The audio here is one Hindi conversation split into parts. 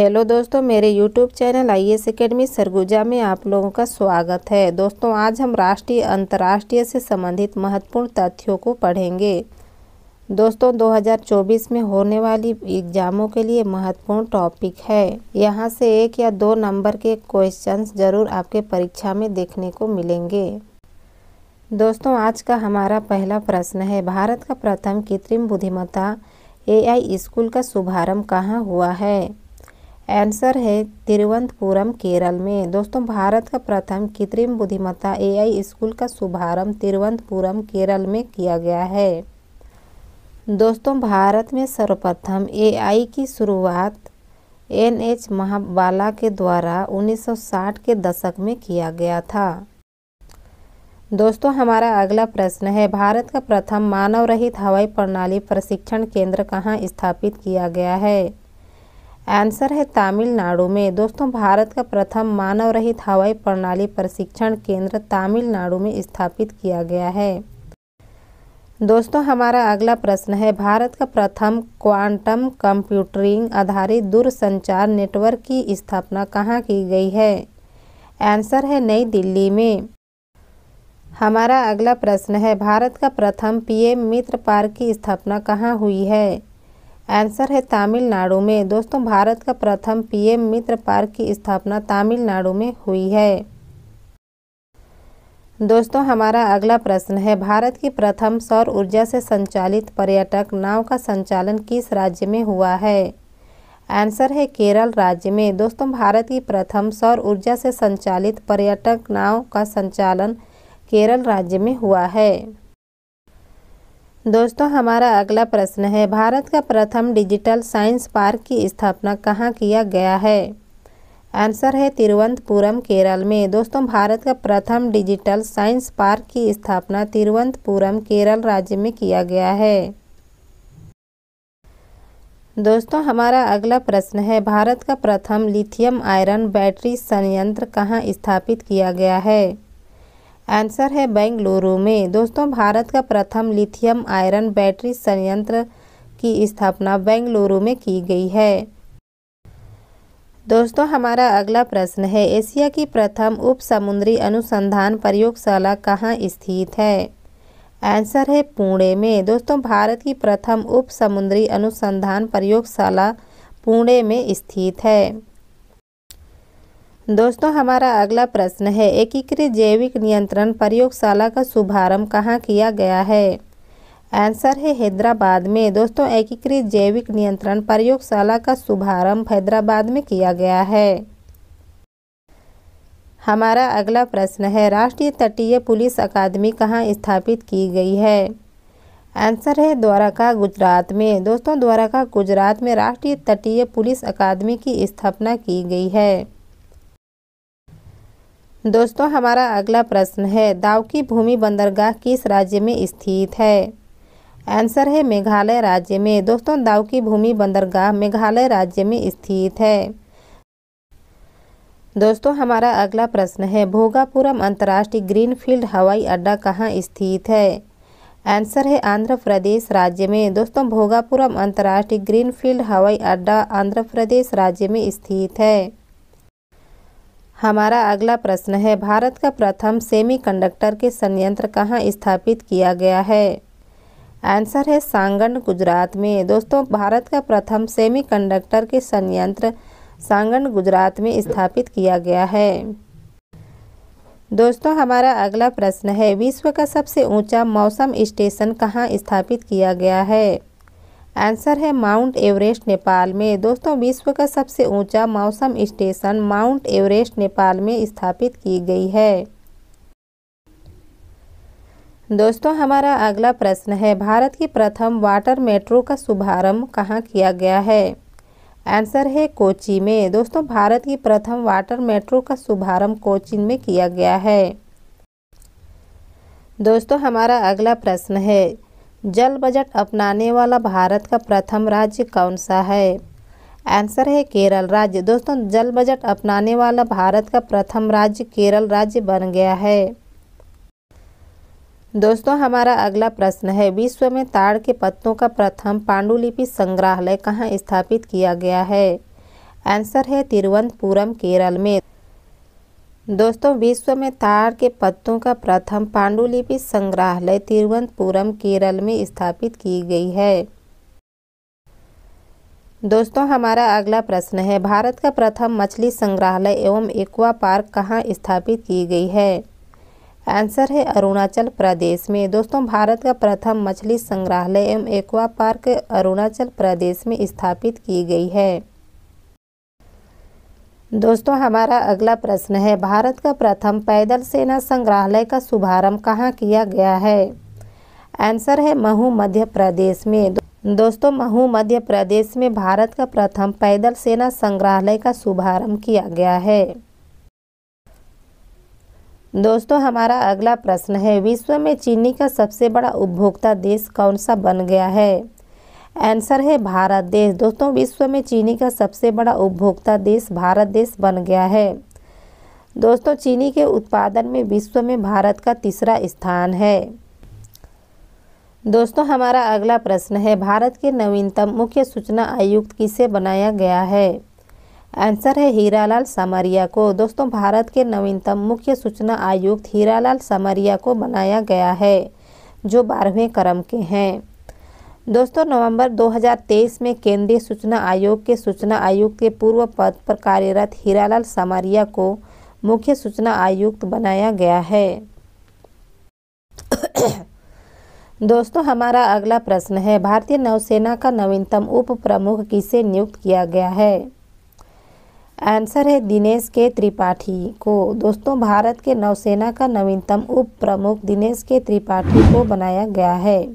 हेलो दोस्तों, मेरे YouTube channel IAS academy Surguja में आप लोगों का स्वागत है। दोस्तों, आज हम राष्ट्रीय अंतर्राष्ट्रीय से संबंधित महत्वपूर्ण तथ्यों को पढ़ेंगे। दोस्तों, 2024 में होने वाली एग्ज़ामों के लिए महत्वपूर्ण टॉपिक है। यहाँ से 1 या 2 नंबर के क्वेश्चंस ज़रूर आपके परीक्षा में देखने को मिलेंगे। दोस्तों, आज का हमारा पहला प्रश्न है, भारत का प्रथम कृत्रिम बुद्धिमत्ता AI स्कूल का शुभारंभ कहाँ हुआ है? आंसर है तिरुवनंतपुरम, केरल में। दोस्तों, भारत का प्रथम कृत्रिम बुद्धिमत्ता AI स्कूल का शुभारंभ तिरुवनंतपुरम, केरल में किया गया है। दोस्तों, भारत में सर्वप्रथम AI की शुरुआत NH महाबाला के द्वारा 1960 के दशक में किया गया था। दोस्तों, हमारा अगला प्रश्न है, भारत का प्रथम मानव रहित हवाई प्रणाली प्रशिक्षण केंद्र कहाँ स्थापित किया गया है? आंसर है तमिलनाडु में। दोस्तों, भारत का प्रथम मानव रहित हवाई प्रणाली प्रशिक्षण केंद्र तमिलनाडु में स्थापित किया गया है। दोस्तों, हमारा अगला प्रश्न है, भारत का प्रथम क्वांटम कंप्यूटिंग आधारित दूरसंचार नेटवर्क की स्थापना कहाँ की गई है? आंसर है नई दिल्ली में। हमारा अगला प्रश्न है, भारत का प्रथम PM मित्र पार्क की स्थापना कहाँ हुई है? आंसर है तमिलनाडु में। दोस्तों, भारत का प्रथम PM मित्र पार्क की स्थापना तमिलनाडु में हुई है। दोस्तों, हमारा अगला प्रश्न है, भारत की प्रथम सौर ऊर्जा से संचालित पर्यटक नाव का संचालन किस राज्य में हुआ है? आंसर है केरल राज्य में। दोस्तों, भारत की प्रथम सौर ऊर्जा से संचालित पर्यटक नाव का संचालन केरल राज्य में हुआ है। दोस्तों, हमारा अगला प्रश्न है, भारत का प्रथम डिजिटल साइंस पार्क की स्थापना कहाँ किया गया है? आंसर है तिरुवनंतपुरम, केरल में। दोस्तों, भारत का प्रथम डिजिटल साइंस पार्क की स्थापना तिरुवनंतपुरम, केरल राज्य में किया गया है। दोस्तों, हमारा अगला प्रश्न है, भारत का प्रथम लिथियम आयरन बैटरी संयंत्र कहाँ स्थापित किया गया है? आंसर है बेंगलुरु में। दोस्तों, भारत का प्रथम लिथियम आयरन बैटरी संयंत्र की स्थापना बेंगलुरु में की गई है। दोस्तों, हमारा अगला प्रश्न है, एशिया की प्रथम उपसमुद्री अनुसंधान प्रयोगशाला कहाँ स्थित है? आंसर है पुणे में। दोस्तों, भारत की प्रथम उपसमुद्री अनुसंधान प्रयोगशाला पुणे में स्थित है। दोस्तों, हमारा अगला प्रश्न है, एकीकृत जैविक नियंत्रण प्रयोगशाला का शुभारंभ कहाँ किया गया है? आंसर है हैदराबाद में। दोस्तों, एकीकृत जैविक नियंत्रण प्रयोगशाला का शुभारंभ हैदराबाद में किया गया है। हमारा अगला प्रश्न है, राष्ट्रीय तटीय पुलिस अकादमी कहाँ स्थापित की गई है? आंसर है द्वारका, गुजरात में। दोस्तों, द्वारका, गुजरात में राष्ट्रीय तटीय पुलिस अकादमी की स्थापना की गई है। दोस्तों, हमारा अगला प्रश्न है, दाउकी भूमि बंदरगाह किस राज्य में स्थित है? आंसर है मेघालय राज्य में। दोस्तों, दाउकी भूमि बंदरगाह मेघालय राज्य में स्थित है। दोस्तों, हमारा अगला प्रश्न है, भोगापुरम अंतर्राष्ट्रीय ग्रीनफील्ड हवाई अड्डा कहाँ स्थित है? आंसर है आंध्र प्रदेश राज्य में। दोस्तों, भोगापुरम अंतर्राष्ट्रीय ग्रीनफील्ड हवाई अड्डा आंध्र प्रदेश राज्य में स्थित है। हमारा अगला प्रश्न है, भारत का प्रथम सेमीकंडक्टर के संयंत्र कहाँ स्थापित किया गया है? आंसर है सांगन, गुजरात में। दोस्तों, भारत का प्रथम सेमीकंडक्टर के संयंत्र सांगन, गुजरात में स्थापित किया गया है। दोस्तों, हमारा अगला प्रश्न है, विश्व का सबसे ऊंचा मौसम स्टेशन कहाँ स्थापित किया गया है? आंसर है माउंट एवरेस्ट, नेपाल में। दोस्तों, विश्व का सबसे ऊंचा मौसम स्टेशन माउंट एवरेस्ट, नेपाल में स्थापित की गई है। दोस्तों, हमारा अगला प्रश्न है, भारत की प्रथम वाटर मेट्रो का शुभारंभ कहाँ किया गया है? आंसर है कोच्चि में। दोस्तों, भारत की प्रथम वाटर मेट्रो का शुभारंभ कोच्चि में किया गया है। दोस्तों, हमारा अगला प्रश्न है, जल बजट अपनाने वाला भारत का प्रथम राज्य कौन सा है? आंसर है केरल राज्य। दोस्तों, जल बजट अपनाने वाला भारत का प्रथम राज्य केरल राज्य बन गया है। दोस्तों, हमारा अगला प्रश्न है, विश्व में ताड़ के पत्तों का प्रथम पांडुलिपि संग्रहालय कहाँ स्थापित किया गया है? आंसर है तिरुवनंतपुरम, केरल में। दोस्तों, विश्व में ताड़ के पत्तों का प्रथम पांडुलिपि संग्रहालय तिरुवनंतपुरम, केरल में स्थापित की गई है। दोस्तों, हमारा अगला प्रश्न है, भारत का प्रथम मछली संग्रहालय एवं एक्वा पार्क कहाँ स्थापित की गई है? आंसर है अरुणाचल प्रदेश में। दोस्तों, भारत का प्रथम मछली संग्रहालय एवं एक्वा पार्क अरुणाचल प्रदेश में स्थापित की गई है। दोस्तों, हमारा अगला प्रश्न है, भारत का प्रथम पैदल सेना संग्रहालय का शुभारंभ कहाँ किया गया है? आंसर है महू, मध्य प्रदेश में। दोस्तों, महू, मध्य प्रदेश में भारत का प्रथम पैदल सेना संग्रहालय का शुभारंभ किया गया है। दोस्तों, हमारा अगला प्रश्न है, विश्व में चीनी का सबसे बड़ा उपभोक्ता देश कौन सा बन गया है? आंसर है भारत देश। दोस्तों, विश्व में चीनी का सबसे बड़ा उपभोक्ता देश भारत देश बन गया है। दोस्तों, चीनी के उत्पादन में विश्व में भारत का तीसरा स्थान है। दोस्तों, हमारा अगला प्रश्न है, भारत के नवीनतम मुख्य सूचना आयुक्त किसे बनाया गया है? आंसर है हीरालाल समरिया को। दोस्तों, भारत के नवीनतम मुख्य सूचना आयुक्त हीरालाल समरिया को बनाया गया है, जो 12वें क्रम के हैं। दोस्तों, नवंबर 2023 में केंद्रीय सूचना आयोग के सूचना आयुक्त के पूर्व पद पर कार्यरत हीरालाल समरिया को मुख्य सूचना आयुक्त बनाया गया है। दोस्तों, हमारा अगला प्रश्न है, भारतीय नौसेना का नवीनतम उप प्रमुख किसे नियुक्त किया गया है? आंसर है दिनेश के त्रिपाठी को। दोस्तों, भारत के नौसेना का नवीनतम उप प्रमुख दिनेश के त्रिपाठी को बनाया गया है।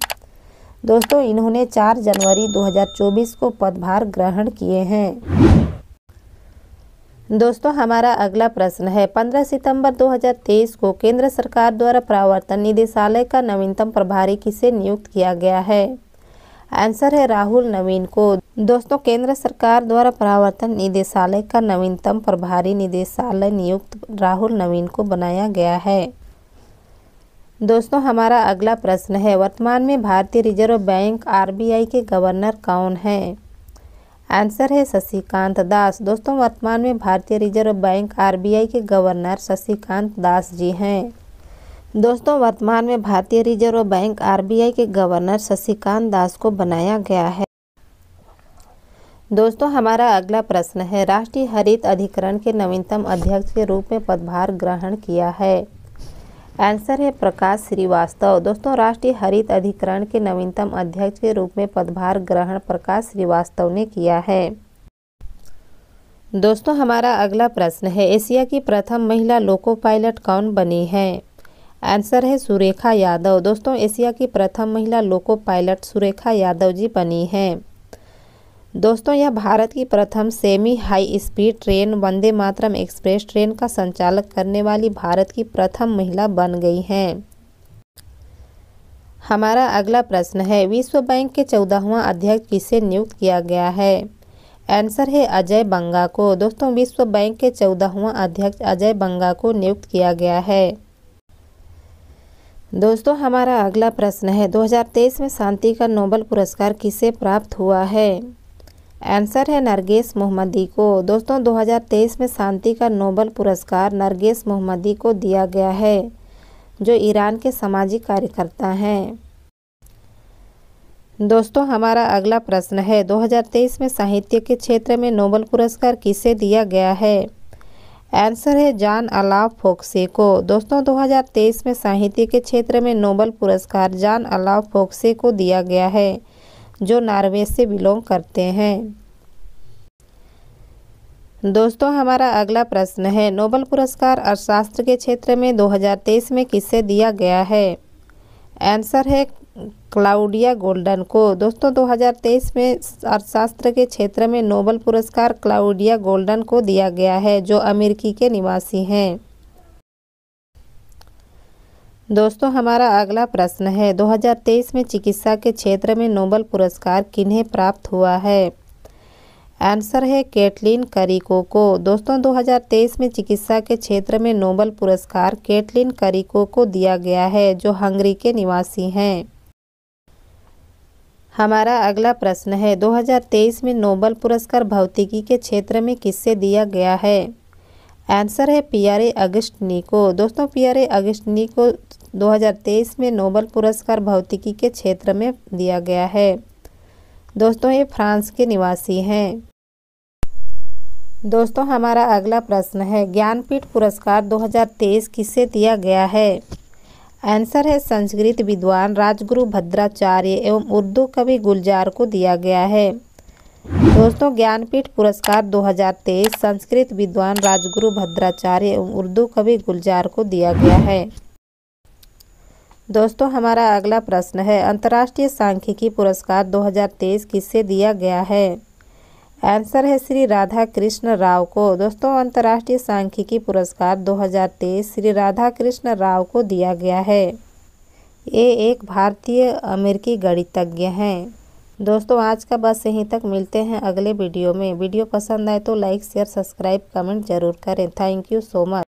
दोस्तों, इन्होंने 4 जनवरी 2024 को पदभार ग्रहण किए हैं। दोस्तों, हमारा अगला प्रश्न है, 15 सितंबर 2023 को केंद्र सरकार द्वारा प्रवर्तन निदेशालय का नवीनतम प्रभारी किसे नियुक्त किया गया है? आंसर है राहुल नवीन को। दोस्तों, केंद्र सरकार द्वारा प्रवर्तन निदेशालय का नवीनतम प्रभारी निदेशालय नियुक्त राहुल नवीन को बनाया गया है। दोस्तों, हमारा अगला प्रश्न है, वर्तमान में भारतीय रिजर्व बैंक RBI के गवर्नर कौन हैं? आंसर है शशिकांत दास। दोस्तों, वर्तमान में भारतीय रिजर्व बैंक RBI के गवर्नर शशिकांत दास जी हैं। दोस्तों, वर्तमान में भारतीय रिजर्व बैंक RBI के गवर्नर शशिकांत दास को बनाया गया है। दोस्तों, हमारा अगला प्रश्न है, राष्ट्रीय हरित अधिकरण के नवीनतम अध्यक्ष के रूप में पदभार ग्रहण किया है? आंसर है प्रकाश श्रीवास्तव। दोस्तों, राष्ट्रीय हरित अधिकरण के नवीनतम अध्यक्ष के रूप में पदभार ग्रहण प्रकाश श्रीवास्तव ने किया है। दोस्तों, हमारा अगला प्रश्न है, एशिया की प्रथम महिला लोको पायलट कौन बनी है? आंसर है सुरेखा यादव। दोस्तों, एशिया की प्रथम महिला लोको पायलट सुरेखा यादव जी बनी हैं। दोस्तों, यह भारत की प्रथम semi high speed train Vande Mataram express train का संचालक करने वाली भारत की प्रथम महिला बन गई हैं। हमारा अगला प्रश्न है, विश्व बैंक के 14वां अध्यक्ष किसे नियुक्त किया गया है? आंसर है अजय बंगा को। दोस्तों, विश्व बैंक के 14वां अध्यक्ष अजय बंगा को नियुक्त किया गया है। दोस्तों, हमारा अगला प्रश्न है, 2023 में शांति का नोबेल पुरस्कार किसे प्राप्त हुआ है? आंसर है नरगिस मोहम्मदी को। दोस्तों, 2023 में शांति का नोबेल पुरस्कार नरगिस मोहम्मदी को दिया गया है, जो ईरान के सामाजिक कार्यकर्ता हैं। दोस्तों, हमारा अगला प्रश्न है, 2023 में साहित्य के क्षेत्र में नोबेल पुरस्कार किसे दिया गया है? आंसर है जॉन अलाव फोक्से को। दोस्तों, 2023 में साहित्य के क्षेत्र में नोबेल पुरस्कार जॉन अलाव फोक्से को दिया गया है, जो नॉर्वे से बिलोंग करते हैं। दोस्तों, हमारा अगला प्रश्न है, नोबेल पुरस्कार अर्थशास्त्र के क्षेत्र में 2023 में किसे दिया गया है? आंसर है क्लाउडिया गोल्डन को। दोस्तों, 2023 में अर्थशास्त्र के क्षेत्र में नोबेल पुरस्कार क्लाउडिया गोल्डन को दिया गया है, जो अमेरिकी के निवासी हैं। दोस्तों, हमारा अगला प्रश्न है, 2023 में चिकित्सा के क्षेत्र में नोबेल पुरस्कार किन्हें प्राप्त हुआ है? आंसर है कैटलिन करिको को। दोस्तों, 2023 में चिकित्सा के क्षेत्र में नोबेल पुरस्कार कैटलिन करिको को दिया गया है, जो हंगरी के निवासी हैं। हमारा अगला प्रश्न है 2023 में नोबेल पुरस्कार भौतिकी के क्षेत्र में किससे दिया गया है। आंसर है पियरे अगस्टिनी को। दोस्तों पियरे अगस्टिनी को 2023 में नोबेल पुरस्कार भौतिकी के क्षेत्र में दिया गया है। दोस्तों ये फ्रांस के निवासी हैं। दोस्तों हमारा अगला प्रश्न है ज्ञानपीठ पुरस्कार 2023 किसे दिया गया है। आंसर है संस्कृत विद्वान राजगुरु भद्राचार्य एवं उर्दू कवि गुलजार को दिया गया है। दोस्तों ज्ञानपीठ पुरस्कार 2023 संस्कृत विद्वान राजगुरु भद्राचार्य एवं उर्दू कवि गुलजार को दिया गया है। दोस्तों हमारा अगला प्रश्न है अंतर्राष्ट्रीय सांख्यिकी पुरस्कार 2023 किससे दिया गया है। आंसर है श्री राधा कृष्ण राव को। दोस्तों अंतर्राष्ट्रीय सांख्यिकी पुरस्कार 2023 श्री राधा कृष्ण राव को दिया गया है। ये एक भारतीय अमेरिकी गणितज्ञ हैं। दोस्तों आज का बस यहीं तक, मिलते हैं अगले वीडियो में। वीडियो पसंद आए तो लाइक शेयर सब्सक्राइब कमेंट जरूर करें। Thank you so much.